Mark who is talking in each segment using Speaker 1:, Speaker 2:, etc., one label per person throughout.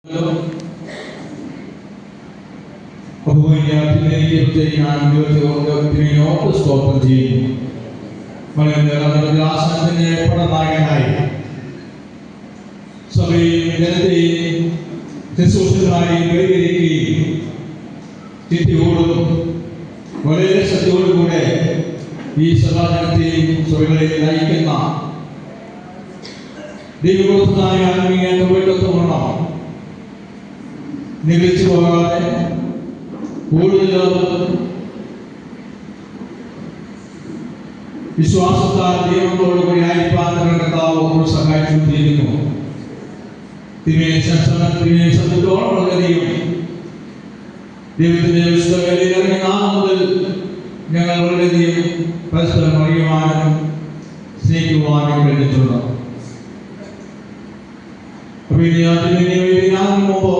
Speaker 1: വളരെ ശ്രദ്ധയോടുകൂടെ ഈ സഭാജനത്തെയും സഭകളെയും നയിക്കുന്ന ദൈവബോധമായ ആത്മീയ തൊഴിലൊത്തുകൊണ്ടോ നിഗളിച്ചു പോകാതെ കൂടുതൽ വിശ്വാസത്താൽ ദൈവത്തോടുകൂടി ആയിരിക്കാൻ കർത്താവ് സഹായിച്ചുകൊണ്ടിരിക്കുന്നു. തിരുമേനിയോളം വളരെയധികം ദൈവത്തിന്റെ വിശുദ്ധവേദിയിൽ ഇറങ്ങിയ നാൾ മുതൽ ഞങ്ങൾ വളരെയധികം പരസ്പരം അറിയുവാനും സ്നേഹിക്കുവാനും കഴിഞ്ഞിട്ടുണ്ട്. മുമ്പ്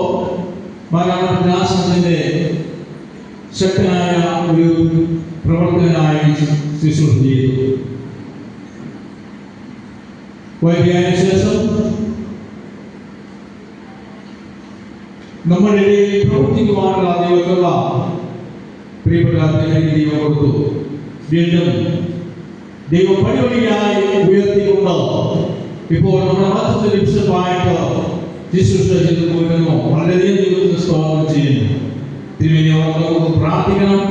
Speaker 1: മലയാളത്തിന്റെ ശക്തനായ ഒരു പ്രവർത്തകനായി ശുശ്രൂഷ ചെയ്തു. വൈദ്യായ ശേഷം നമ്മുടെ പ്രവർത്തിക്കുവാനുള്ള ദൈവത്തുള്ള പ്രിയപ്പെട്ട ദൈവം കൊടുത്തു. വീണ്ടും ദൈവ പടിപടിയായി ഉയർത്തിക്കൊണ്ട് ഇപ്പോൾ നമ്മുടെ മതത്തിൽ വിശുദ്ധമായിട്ട് ശുശ്രൂഷ ചെയ്തു പോയിരുന്നു. വളരെയധികം ദൈവത്തിന് സ്തോത്രം ചെയ്യുന്നു. തിരുവനന്തപുരം പ്രാർത്ഥിക്കണം.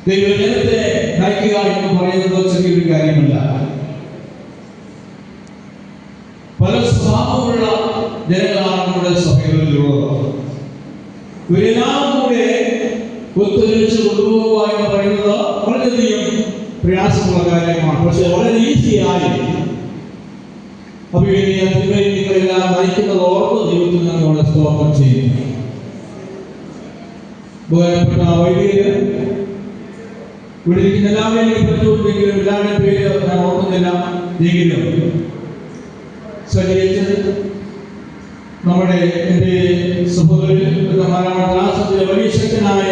Speaker 1: ദൈവജനത്തെ നയിക്കുക എന്ന് പറയുന്നത് ചെറിയൊരു കാര്യമല്ല. പല സ്വഭാവമുള്ള ജനങ്ങളാണ് നമ്മുടെ സഭകളിലുള്ളത്. ഇവരെല്ലാം കൂടെ ഒത്തൊരുമിച്ച് കൊണ്ടുപോകുക എന്ന് പറയുന്നത് വളരെയധികം പ്രയാസമുള്ള കാര്യമാണ്. പക്ഷെ വളരെ ഈസിയായി നിങ്ങളെല്ലാം നയിക്കുന്നത് ഓർത്ത് ദൈവത്തിൽ നിന്നുള്ള സ്തോത്രം ചെയ്യുന്നു. ബഹുമാനപ്പെട്ട വൈദികര് ഇവിടെ ഇരിക്കുന്ന എല്ലാവരെയും എനിക്ക് പറ്റുമെങ്കിലും എല്ലാവരുടെയും പേര് ഞാൻ ഓർക്കുന്നില്ല. എങ്കിലും സഹകരിച്ചത് നമ്മുടെ എൻ്റെ സഹോദരൻ വലിയ ശക്തനായ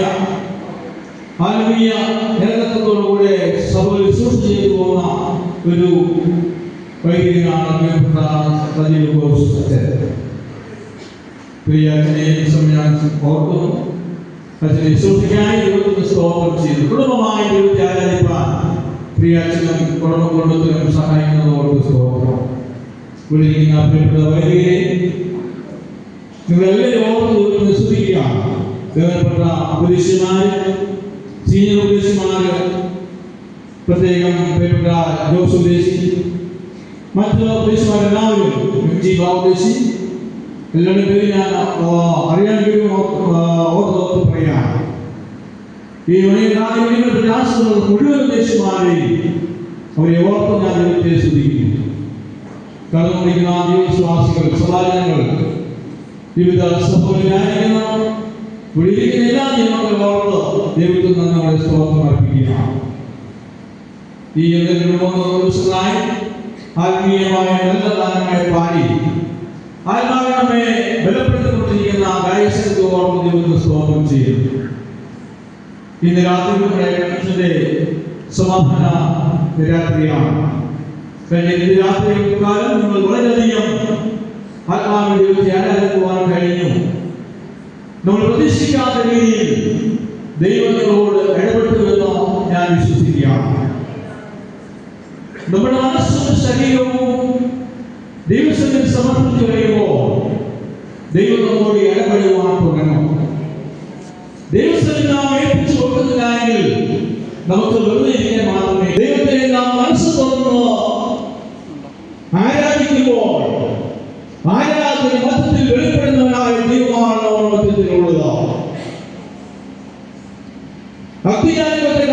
Speaker 1: ആത്മീയ നേതൃത്വത്തോടുകൂടെ സഭയിൽ ശുശ്രൂഷ ചെയ്തു പോകുന്ന ഒരു വൈദികനാണ് ഓർക്കുന്നു. അച്ഛനെ സൂക്ഷിക്കാനായി ദൈവത്തിന് സ്തോത്രം ചെയ്തു. കുടുംബമായി ദൈവത്തെ ആരാധിപ്പാൻ പ്രിയ അച്ഛനും കുടുംബ കുടുംബത്തിനും സഹായിക്കുന്നതോട് സ്തോത്രം. വിളിക്കുന്ന പ്രിയപ്പെട്ട വൈദികരെ നിങ്ങളെല്ലാവരും ഓർത്ത് ദൈവത്തിന് സ്തുതിക്കുക. ബഹുമാനപ്പെട്ട പുരുഷന്മാര്, സീനിയർ പുരുഷന്മാര്, പ്രത്യേകം പ്രിയപ്പെട്ട ജോസ് ഉദ്ദേശി, മറ്റുള്ള പുരുഷന്മാരെല്ലാവരും ബാബുദേശി എല്ലാവരുടെ പേര് ഞാൻ അറിയാൻ കഴിയും ഓർത്ത് പറയാം. ഈ പ്രയാസമുള്ള മുഴുവൻ ദേശമാരെയും അവരെ ഓർത്ത് ഞാൻ ദൈവത്തെ സ്തുതിക്കുന്നു. കടന്നുപിടിക്കുന്ന ദൈവവിശ്വാസികൾ, സമാജങ്ങൾ, വിവിധ സഭകളിലായിരിക്കുന്ന വിളിയിരിക്കുന്ന എല്ലാ ജനങ്ങളും ഓർത്ത് ദൈവത്തിൽ നമ്മളെ സ്തോത്രം അർപ്പിക്കുക. ഈ ദിവസങ്ങളായി ആത്മീയമായ നല്ല ഗാനങ്ങളെ പാടി ആത്മാവിനെ ബലപ്പെടുത്തിക്കൊണ്ടിരിക്കുന്ന ഗായകത്തോട് ദൈവത്തിന് സ്തോത്രം ചെയ്യുന്നു. ഇന്ന് രാത്രി നമ്മുടെ സമാപന രാത്രിയാണ്. കഴിഞ്ഞ രാത്രി കാലം നിങ്ങൾ വളരെയധികം ആത്മാവിനെ ദൈവത്തെ ആരാധിക്കുവാൻ കഴിഞ്ഞു. നമ്മൾ പ്രതീക്ഷിക്കാത്ത രീതിയിൽ ദൈവങ്ങളോട് ഇടപെട്ടുവെന്ന് ഞാൻ വിശ്വസിക്കുകയാണ്. നമ്മുടെ മനസ്സും ശരീരവും ദൈവത്തിൽ സമർപ്പിച്ചു കഴിയുമ്പോൾ ദൈവം നമ്മോട് ഇടപെടുവാൻ തുടങ്ങും. ദൈവത്തിൽ നാം ഏൽപ്പിച്ചു കൊടുക്കുന്നില്ലെങ്കിൽ നമുക്ക് വെറുതെ ഇരിക്കാൻ മാത്രമേ. ദൈവത്തെ നാം മനസ്സ് തുറന്ന് ആരാധിക്കുമ്പോൾ ആരാധന മധ്യത്തിൽ വെളിപ്പെടുന്നവനായ ദൈവമാണ് നമ്മുടെ മധ്യത്തിലുള്ളത്. ഭക്തിജാലങ്ങളുടെ